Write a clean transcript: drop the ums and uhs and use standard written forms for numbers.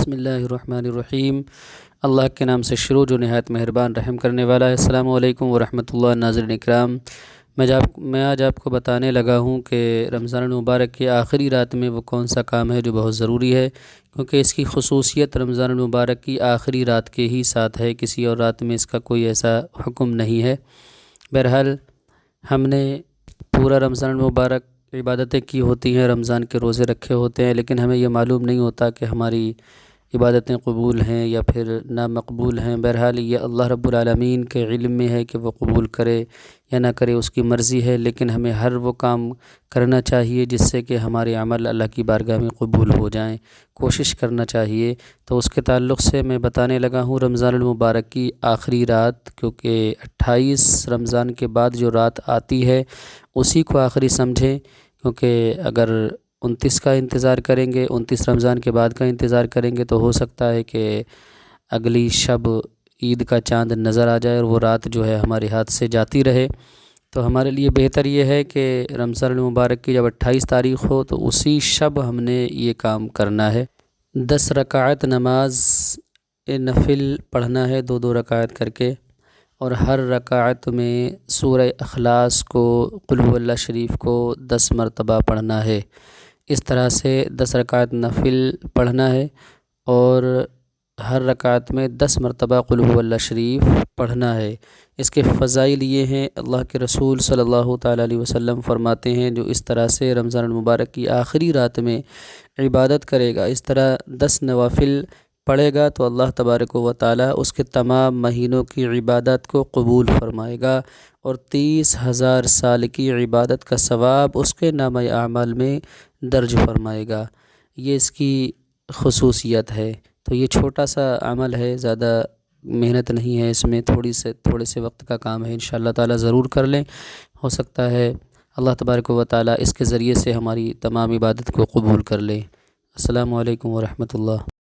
بسم اللہ الرحمن الرحیم۔ اللہ کے نام سے شروع جو نہایت مہربان رحم کرنے والا ہے۔ السلام علیکم ورحمۃ اللہ۔ ناظرین اکرام، میں آج آپ کو بتانے لگا ہوں کہ رمضان المبارک کی آخری رات میں وہ کون سا کام ہے جو بہت ضروری ہے، کیونکہ اس کی خصوصیت رمضان المبارک کی آخری رات کے ہی ساتھ ہے، کسی اور رات میں اس کا کوئی ایسا حکم نہیں ہے۔ بہرحال ہم نے پورا رمضان المبارک عبادتیں کی ہوتی ہیں، رمضان کے روزے رکھے ہوتے ہیں، لیکن ہمیں یہ معلوم نہیں ہوتا کہ ہماری عبادتیں قبول ہیں یا پھر نامقبول ہیں۔ بہرحال یہ اللہ رب العالمین کے علم میں ہے کہ وہ قبول کرے یا نہ کرے، اس کی مرضی ہے، لیکن ہمیں ہر وہ کام کرنا چاہیے جس سے کہ ہمارے عمل اللہ کی بارگاہ میں قبول ہو جائیں، کوشش کرنا چاہیے۔ تو اس کے تعلق سے میں بتانے لگا ہوں رمضان المبارک کی آخری رات، کیونکہ 28 رمضان کے بعد جو رات آتی ہے اسی کو آخری سمجھیں، کیونکہ اگر 29 کا انتظار کریں گے، 29 رمضان کے بعد کا انتظار کریں گے تو ہو سکتا ہے کہ اگلی شب عید کا چاند نظر آ جائے اور وہ رات جو ہے ہمارے ہاتھ سے جاتی رہے۔ تو ہمارے لیے بہتر یہ ہے کہ رمضان المبارک کی جب 28 تاریخ ہو تو اسی شب ہم نے یہ کام کرنا ہے۔ 10 رکعت نماز نفل پڑھنا ہے، 2 رکعت کر کے، اور ہر رکعت میں سورہ اخلاص کو، قل هو اللہ شریف کو 10 مرتبہ پڑھنا ہے۔ اس طرح سے 10 رکعت نفل پڑھنا ہے اور ہر رکعت میں 10 مرتبہ قل هو اللہ شریف پڑھنا ہے۔ اس کے فضائل یہ ہیں، اللہ کے رسول صلی اللہ تعالیٰ علیہ وسلم فرماتے ہیں جو اس طرح سے رمضان المبارک کی آخری رات میں عبادت کرے گا، اس طرح 10 نوافل پڑھے گا تو اللہ تبارک و تعالیٰ اس کے تمام مہینوں کی عبادت کو قبول فرمائے گا اور 30,000 سال کی عبادت کا ثواب اس کے نامہ اعمال میں درج فرمائے گا۔ یہ اس کی خصوصیت ہے۔ تو یہ چھوٹا سا عمل ہے، زیادہ محنت نہیں ہے اس میں، تھوڑے سے وقت کا کام ہے، انشاءاللہ تعالیٰ ضرور کر لیں۔ ہو سکتا ہے اللہ تبارک و تعالیٰ اس کے ذریعے سے ہماری تمام عبادت کو قبول کر لے۔ السلام علیکم ورحمۃ اللہ۔